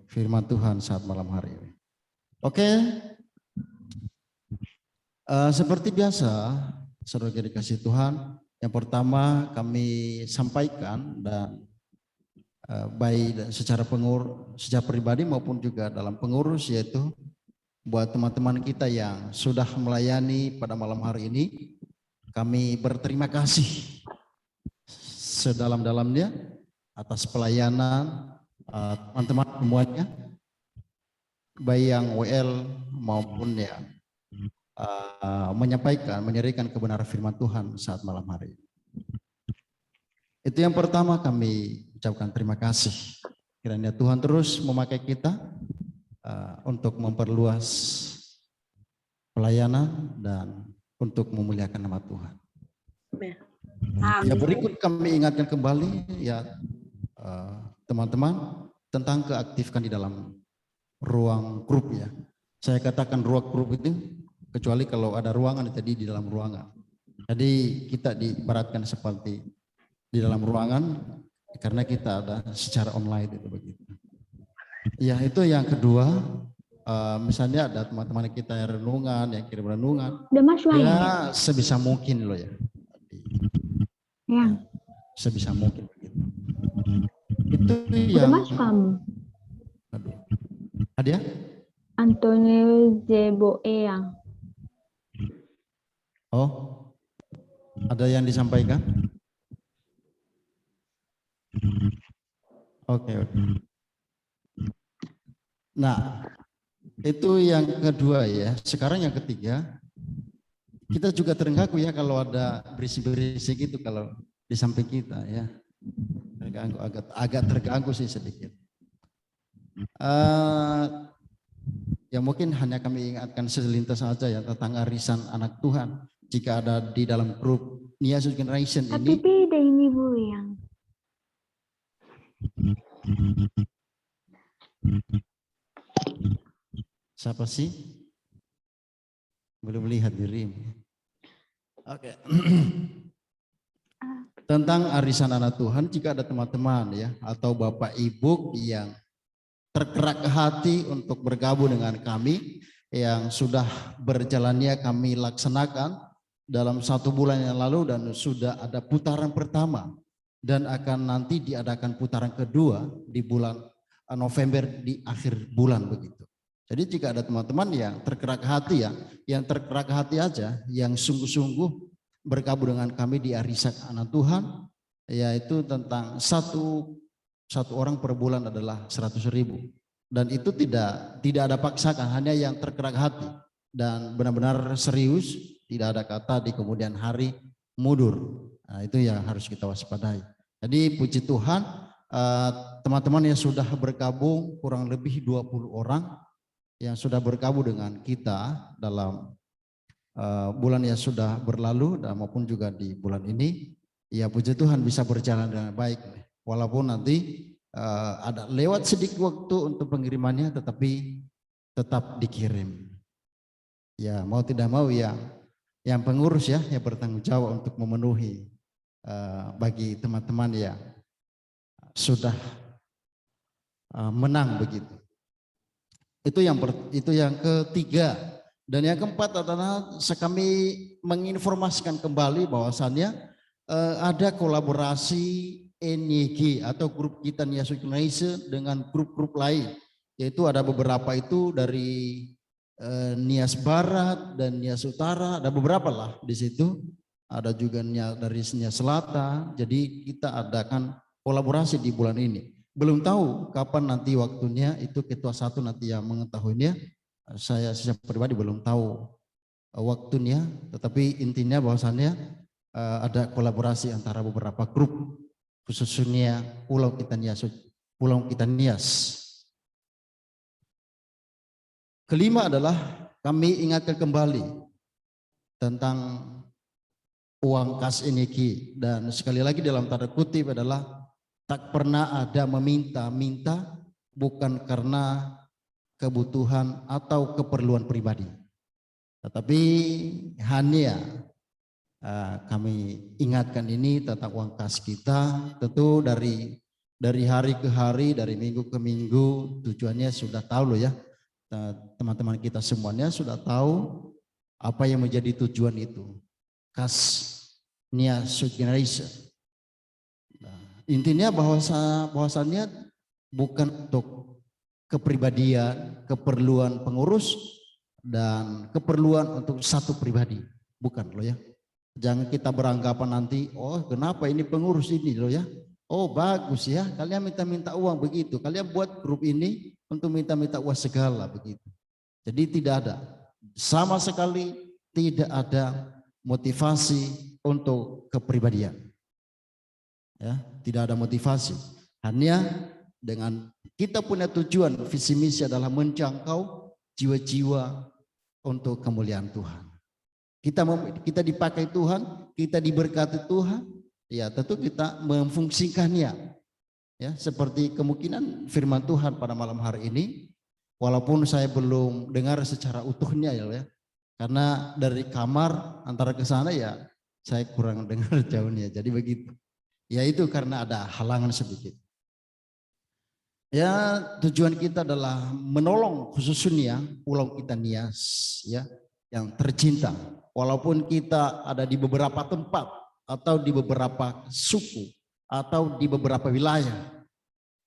firman Tuhan saat malam hari ini. Oke. Seperti biasa, saudara dikasih Tuhan, yang pertama kami sampaikan dan baik secara pribadi maupun juga dalam pengurus, yaitu buat teman-teman kita yang sudah melayani pada malam hari ini, kami berterima kasih sedalam-dalamnya atas pelayanan teman-teman semuanya, baik yang WL maupun yang menyerikan kebenaran firman Tuhan saat malam hari ini. Itu yang pertama, kami ucapkan terima kasih. Kiranya Tuhan terus memakai kita untuk memperluas pelayanan dan untuk memuliakan nama Tuhan. Ya, berikut kami ingatkan kembali ya teman-teman tentang keaktifkan di dalam ruang grup ya. Saya katakan ruang grup itu kecuali kalau ada ruangan tadi di dalam ruangan. Jadi kita diibaratkan seperti di dalam ruangan karena kita ada secara online itu begitu. Ya, itu yang kedua. Misalnya ada teman-teman kita yang renungan, yang kirim renungan, ya sebisa mungkin loh ya. Ya. Sebisa mungkin begitu. Itu yang Udah masuk kamu. Aduh. Ada? Antonio Zeboeang. Oh. Ada yang disampaikan? Oke. Nah, itu yang kedua ya. Sekarang yang ketiga, kita juga terganggu ya kalau ada berisi-berisi gitu kalau di samping kita ya. Terganggu, agak terganggu sih sedikit. Ya mungkin hanya kami ingatkan selintas saja ya tentang arisan anak Tuhan. Jika ada di dalam grup Nia Generation ini. Tapi beda ini Bu yang. Siapa sih? Belum lihat dirimu. Oke. Tentang arisan anak Tuhan, jika ada teman-teman ya atau Bapak Ibu yang tergerak hati untuk bergabung dengan kami yang sudah berjalannya kami laksanakan dalam 1 bulan yang lalu dan sudah ada putaran pertama dan akan nanti diadakan putaran kedua di bulan November di akhir bulan begitu. Jadi jika ada teman-teman yang tergerak hati ya, yang tergerak hati aja, yang sungguh-sungguh bergabung dengan kami di Arisak Anak Tuhan, yaitu tentang satu orang per bulan adalah 100.000. Dan itu tidak ada paksakan, hanya yang tergerak hati dan benar-benar serius, tidak ada kata di kemudian hari mundur. Nah, itu yang harus kita waspadai. Jadi puji Tuhan, teman-teman yang sudah bergabung kurang lebih 20 orang yang sudah bergabung dengan kita dalam bulan yang sudah berlalu dan maupun juga di bulan ini, ya puji Tuhan bisa berjalan dengan baik. Walaupun nanti ada lewat sedikit waktu untuk pengirimannya, tetapi tetap dikirim. Ya mau tidak mau ya, yang pengurus ya yang bertanggung jawab untuk memenuhi bagi teman-teman yang sudah menang begitu. Itu yang ketiga. Dan yang keempat adalah kami menginformasikan kembali bahwasannya ada kolaborasi NYG atau grup kita Nias Indonesia dengan grup-grup lain, yaitu ada beberapa itu dari Nias Barat dan Nias Utara, ada beberapa lah di situ, ada juga dari Nias Selatan. Jadi kita adakan kolaborasi di bulan ini. Belum tahu kapan nanti waktunya, itu ketua satu nanti yang mengetahuinya. Saya secara pribadi belum tahu waktunya, tetapi intinya bahwasannya ada kolaborasi antara beberapa grup, khususnya Pulau Kita Nias. Kelima adalah kami ingatkan kembali tentang uang kas NYG, dan sekali lagi dalam tanda kutip adalah tak pernah ada meminta-minta bukan karena kebutuhan atau keperluan pribadi, tetapi hanya kami ingatkan ini tentang uang kas kita. Tentu dari hari ke hari, dari minggu ke minggu, tujuannya sudah tahu loh ya, teman-teman kita semuanya sudah tahu apa yang menjadi tujuan itu, kas Nias Generation. Intinya bahwasannya bukan untuk kepribadian, keperluan pengurus dan keperluan untuk satu pribadi, bukan loh ya. Jangan kita beranggapan nanti, oh kenapa ini pengurus ini loh ya, oh bagus ya kalian minta-minta uang begitu, kalian buat grup ini untuk minta-minta uang segala begitu. Jadi tidak ada, sama sekali tidak ada motivasi untuk kepribadian ya, tidak ada motivasi. Hanya dengan kita punya tujuan, visi misi adalah menjangkau jiwa-jiwa untuk kemuliaan Tuhan. Kita dipakai Tuhan, kita diberkati Tuhan, ya tentu kita memfungsikannya. Ya, seperti kemungkinan firman Tuhan pada malam hari ini, walaupun saya belum dengar secara utuhnya ya, karena dari kamar antara ke sana ya saya kurang dengar jauhnya. Jadi begitu. Ya itu karena ada halangan sedikit. Ya tujuan kita adalah menolong khususnya Pulau Kita Nias ya yang tercinta. Walaupun kita ada di beberapa tempat atau di beberapa suku atau di beberapa wilayah,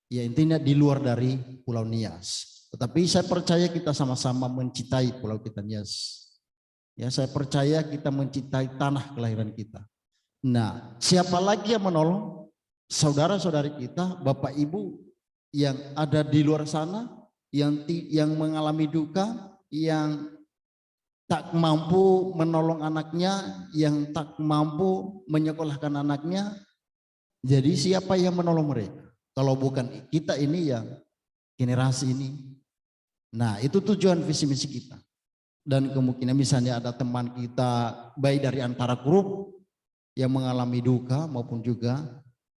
ya intinya di luar dari Pulau Nias. Tetapi saya percaya kita sama-sama mencintai Pulau Kita Nias. Ya saya percaya kita mencintai tanah kelahiran kita. Nah siapa lagi yang menolong saudara-saudari kita, Bapak Ibu yang ada di luar sana, yang mengalami duka, yang tak mampu menolong anaknya, yang tak mampu menyekolahkan anaknya. Jadi siapa yang menolong mereka? Kalau bukan kita ini yang generasi ini. Nah itu tujuan visi misi kita. Dan kemungkinan misalnya ada teman kita baik dari antara grup yang mengalami duka maupun juga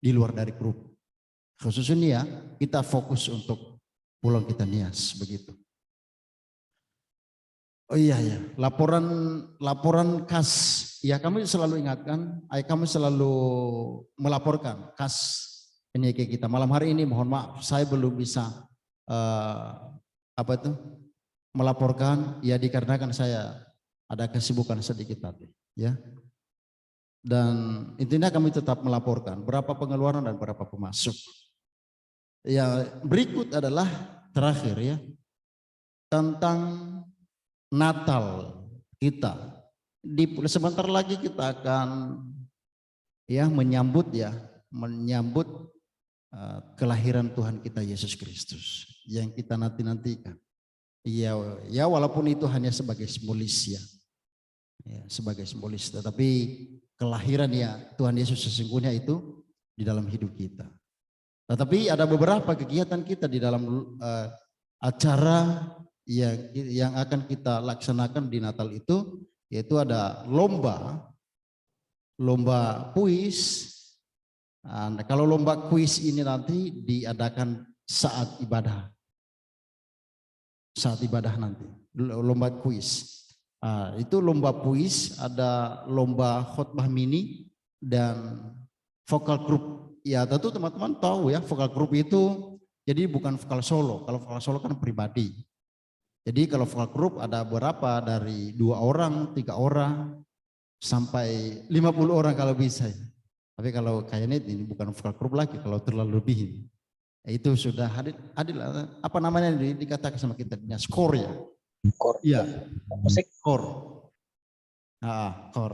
di luar dari grup. Khususnya kita fokus untuk Pulau Kita Nias begitu. Oh iya ya, laporan kas ya kami selalu ingatkan, kami selalu melaporkan kas NYG kita. Malam hari ini mohon maaf saya belum bisa melaporkan ya dikarenakan saya ada kesibukan sedikit tadi ya. Dan intinya kami tetap melaporkan berapa pengeluaran dan berapa pemasuk. Ya, berikut adalah terakhir ya, tentang Natal kita. Sebentar lagi kita akan ya menyambut kelahiran Tuhan kita Yesus Kristus yang kita nanti-nantikan. Ya walaupun itu hanya sebagai simbolis ya, sebagai simbolis, tetapi kelahiran ya Tuhan Yesus sesungguhnya itu di dalam hidup kita. Tetapi ada beberapa kegiatan kita di dalam acara yang akan kita laksanakan di Natal itu, yaitu ada lomba kuis. Nah, kalau lomba kuis ini nanti diadakan saat ibadah nanti, lomba kuis. Itu lomba kuis, ada lomba khotbah mini dan vokal group. Ya tentu teman-teman tahu ya, vokal group itu jadi bukan vokal solo. Kalau vokal solo kan pribadi. Jadi kalau vokal group ada berapa, dari 2 orang, 3 orang, sampai 50 orang kalau bisa. Tapi kalau kayaknya ini bukan vokal group lagi, kalau terlalu lebih. Itu sudah adil apa namanya dikatakan sama kita, skor ya. Skor. Iya. Musik. Skor. Skor.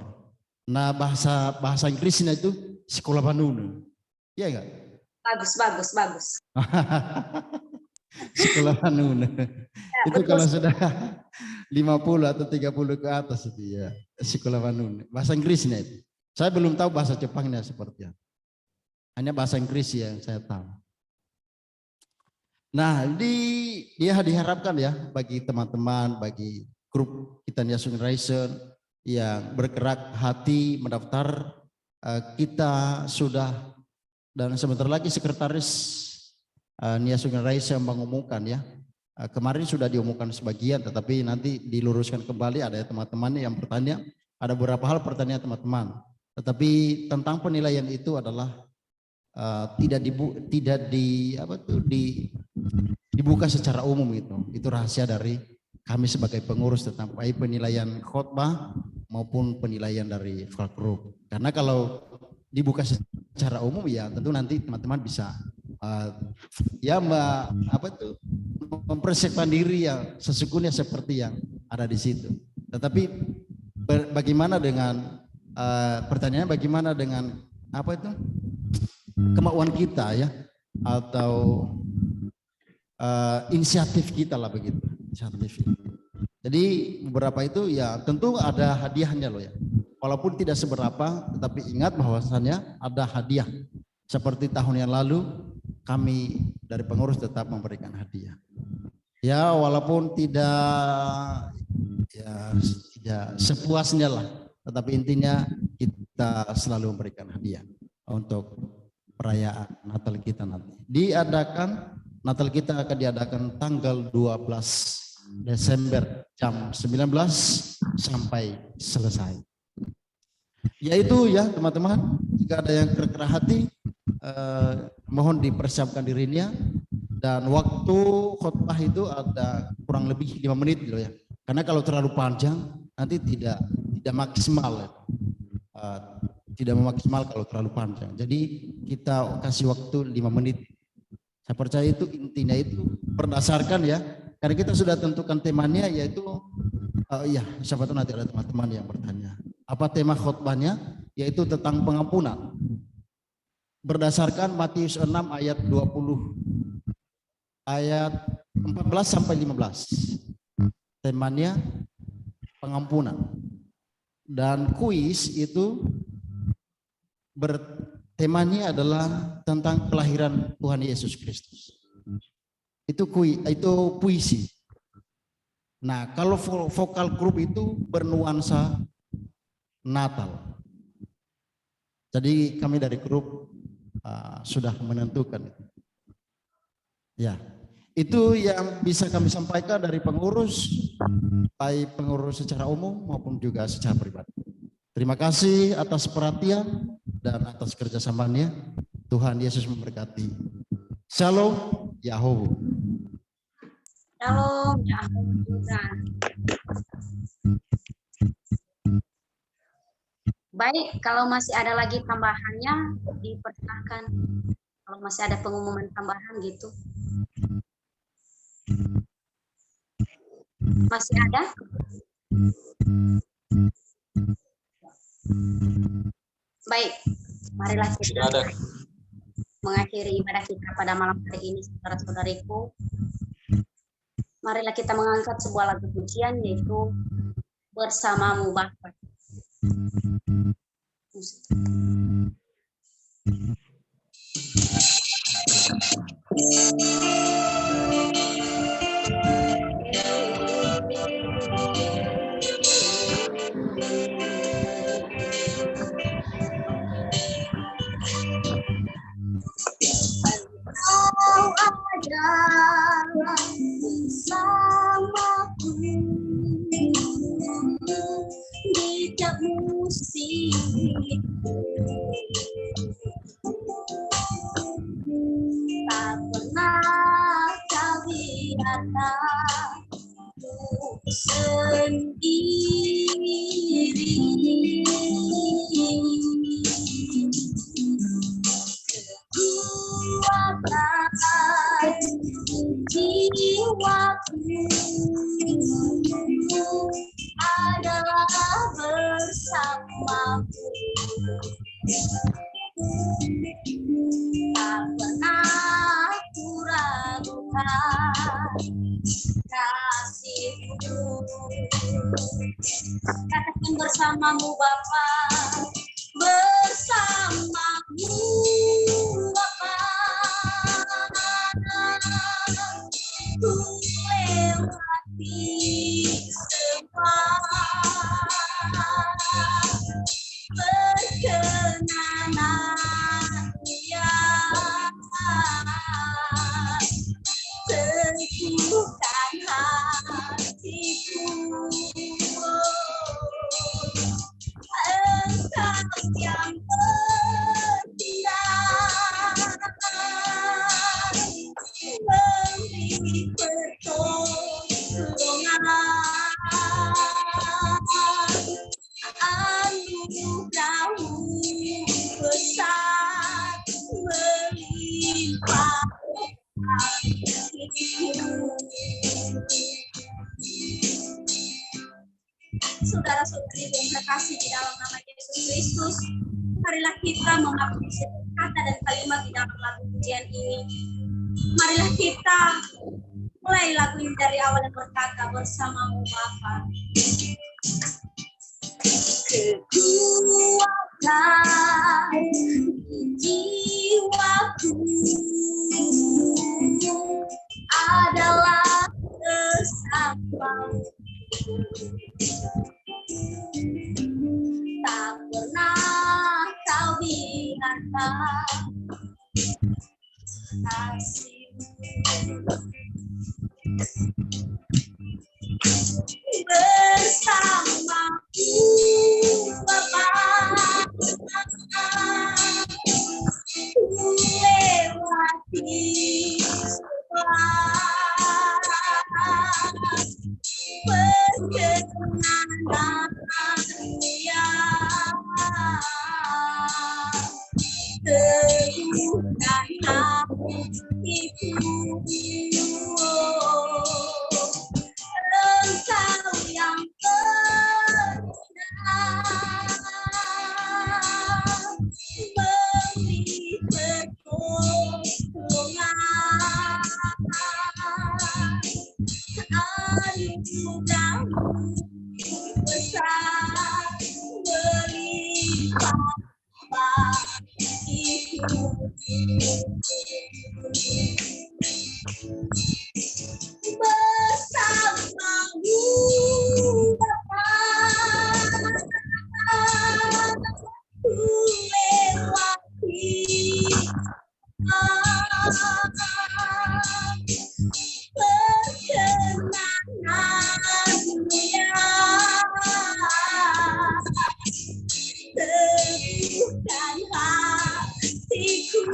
Nah bahasa Inggrisnya itu sekolah Bandung. Iya enggak? Bagus. Sekolah Bandung. Ya, Itu betul. kalau sudah 50 atau 30 ke atas itu ya, sekolah Bandung. Bahasa Inggrisnya itu. Saya belum tahu bahasa Jepangnya seperti apa. Hanya bahasa Inggris yang saya tahu. Nah, dia diharapkan ya bagi teman-teman, bagi grup kita Nia Generation yang bergerak hati mendaftar, kita sudah, dan sebentar lagi sekretaris Nia Generation mengumumkan ya. Kemarin sudah diumumkan sebagian, tetapi nanti diluruskan kembali. Ada teman-teman yang bertanya, ada beberapa hal pertanyaan teman-teman. Tetapi tentang penilaian itu adalah dibuka secara umum itu rahasia dari kami sebagai pengurus tentang baik penilaian khotbah maupun penilaian dari vokal group. Karena kalau dibuka secara umum ya tentu nanti teman-teman bisa mempersiapkan diri yang sesungguhnya seperti yang ada di situ. Tetapi bagaimana dengan pertanyaannya, bagaimana dengan kemauan kita ya, atau inisiatif kita lah begitu, inisiatif. Jadi beberapa itu ya tentu ada hadiahnya loh ya, walaupun tidak seberapa, tetapi ingat bahwasannya ada hadiah. Seperti tahun yang lalu kami dari pengurus tetap memberikan hadiah. Ya walaupun tidak sepuasnya lah, tetapi intinya kita selalu memberikan hadiah untuk perayaan Natal kita nanti. Natal kita akan diadakan tanggal 12 Desember jam 19 sampai selesai. Yaitu ya teman-teman, jika ada yang kira-kira hati, mohon dipersiapkan dirinya, dan waktu khotbah itu ada kurang lebih 5 menit gitu ya. Karena kalau terlalu panjang nanti tidak maksimal ya. Tidak maksimal kalau terlalu panjang. Jadi kita kasih waktu 5 menit. Saya percaya itu intinya itu berdasarkan ya, karena kita sudah tentukan temanya, yaitu siapa tahu nanti ada teman-teman yang bertanya. Apa tema khotbahnya? Yaitu tentang pengampunan. Berdasarkan Matius 6 ayat 20. Ayat 14 sampai 15. Temanya pengampunan. Dan kuis itu temanya adalah tentang kelahiran Tuhan Yesus Kristus. Itu puisi. Nah, kalau vokal group itu bernuansa Natal. Jadi kami dari grup sudah menentukan. Ya, itu yang bisa kami sampaikan dari pengurus, baik pengurus secara umum maupun juga secara pribadi. Terima kasih atas perhatian dan atas kerjasamanya. Tuhan Yesus memberkati. Shalom Yahoo. Shalom Yahoo. Baik, kalau masih ada lagi tambahannya dipersilakan. Kalau Kalau masih ada pengumuman tambahan gitu. Masih ada? Baik, marilah kita mengakhiri ibadah kita pada malam hari ini, saudara-saudariku. Marilah kita mengangkat sebuah lagu pujian, yaitu Bersamamu Bapa. Kau adalah bersamaku di tiap musim. Tak pernah kau biarkan aku sendiri. Kuatkan jiwaku adalah bersamamu. Tak pernah ku ragukan kasihmu. Katakan bersamamu Bapa, bersamamu Bapa. Ku lewati semua perkenanan yang tentukan hatiku. Engkau yang bertindak memberi pertolongan, anugerah-Mu besar melimpah hatiku. Saudara-saudari yang terkasih di dalam nama Yesus Kristus, marilah kita mengakui setiap kata dan kalimat di dalam lagu pujian ini. Marilah kita mulai lagu ini dari awal yang berkata, bersamamu Bapa. Kekuatan jiwaku adalah bersamamu. Tak pernah kau biarkan kasih-Mu. Bersamaku Bapa, ku lewati semua perkenanan yang tentukan hatiku. Engkau yang bertindak memberi pertolongan, anugerah-Mu besar melimpah hatiku. Bersamamu Bapa, ku lewati perkenanan yang teguhkan hatiku.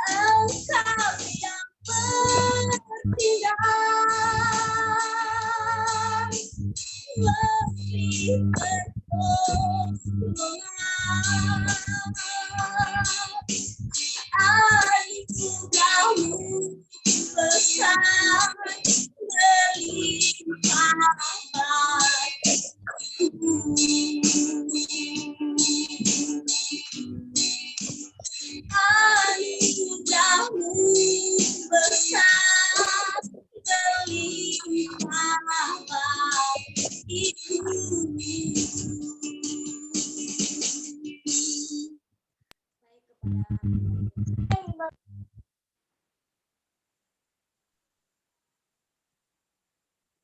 Engkau yang bertindak memberi pertolongan,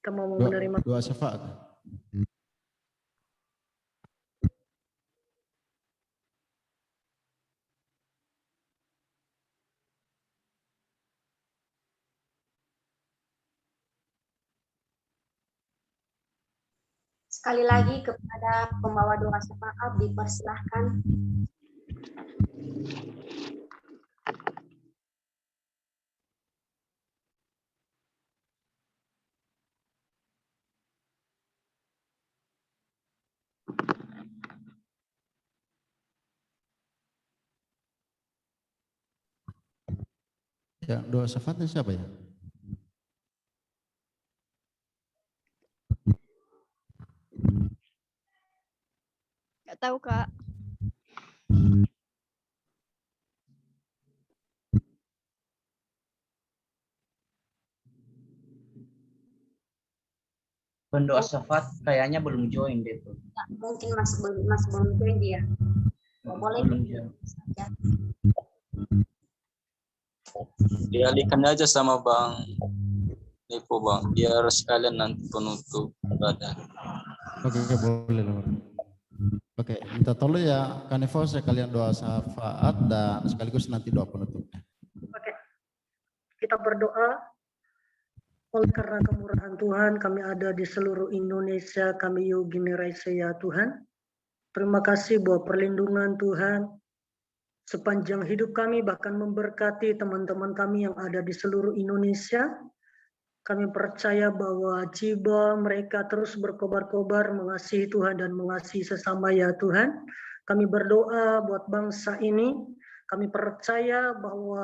Kita mau menerima Doa syafaat. Sekali lagi kepada pembawa doa syafaat dipersilahkan. Ya, doa syafaatnya siapa ya? Nggak tahu, Kak. Pendoa syafaat kayaknya belum join deh tuh. Ya, mungkin masih belum join dia. Boleh Belum join. saja. Dialihkan aja sama Bang Nipo Bang, biar sekalian nanti penutup ibadah. Oke, boleh lah. Oke, minta tolong ya Kanevo sekalian doa syafaat dan sekaligus nanti doa penutupnya. Oke. Kita berdoa. Oleh karena kemurahan Tuhan, kami ada di seluruh Indonesia, kami Generasi ya Tuhan. Terima kasih buat perlindungan Tuhan sepanjang hidup kami, bahkan memberkati teman-teman kami yang ada di seluruh Indonesia. Kami percaya bahwa jiwa mereka terus berkobar-kobar mengasihi Tuhan dan mengasihi sesama ya Tuhan. Kami berdoa buat bangsa ini. Kami percaya bahwa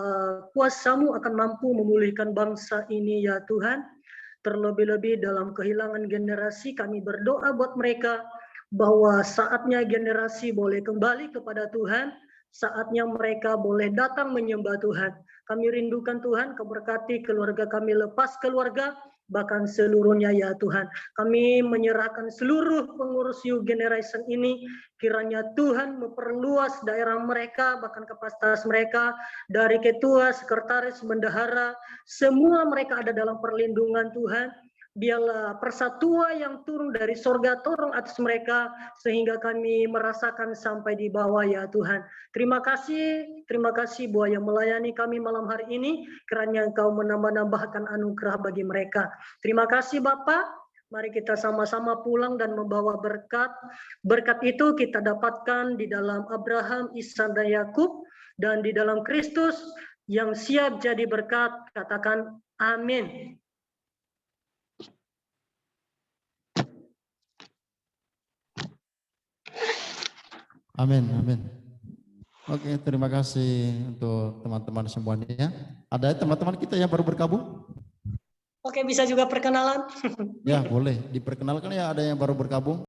kuasa-Mu akan mampu memulihkan bangsa ini ya Tuhan. Terlebih-lebih dalam kehilangan generasi, kami berdoa buat mereka bahwa saatnya generasi boleh kembali kepada Tuhan, saatnya mereka boleh datang menyembah Tuhan. Kami rindukan Tuhan, keberkati keluarga kami lepas keluarga, bahkan seluruhnya ya Tuhan. Kami menyerahkan seluruh pengurus Youth Generation ini, kiranya Tuhan memperluas daerah mereka, bahkan kapasitas mereka, dari ketua, sekretaris, bendahara, semua mereka ada dalam perlindungan Tuhan. Biarlah persatuan yang turun dari sorga turun atas mereka, sehingga kami merasakan sampai di bawah ya Tuhan. Terima kasih buat yang melayani kami malam hari ini, kiranya Engkau menambah-nambahkan anugerah bagi mereka. Terima kasih Bapak, mari kita sama-sama pulang dan membawa berkat. Berkat itu kita dapatkan di dalam Abraham, Ishak dan Yakub, dan di dalam Kristus yang siap jadi berkat. Katakan amin. Amin, amin. Oke, terima kasih untuk teman-teman semuanya. Ada teman-teman kita yang baru bergabung? Oke, bisa juga perkenalan. Ya, boleh. Diperkenalkan ya ada yang baru bergabung.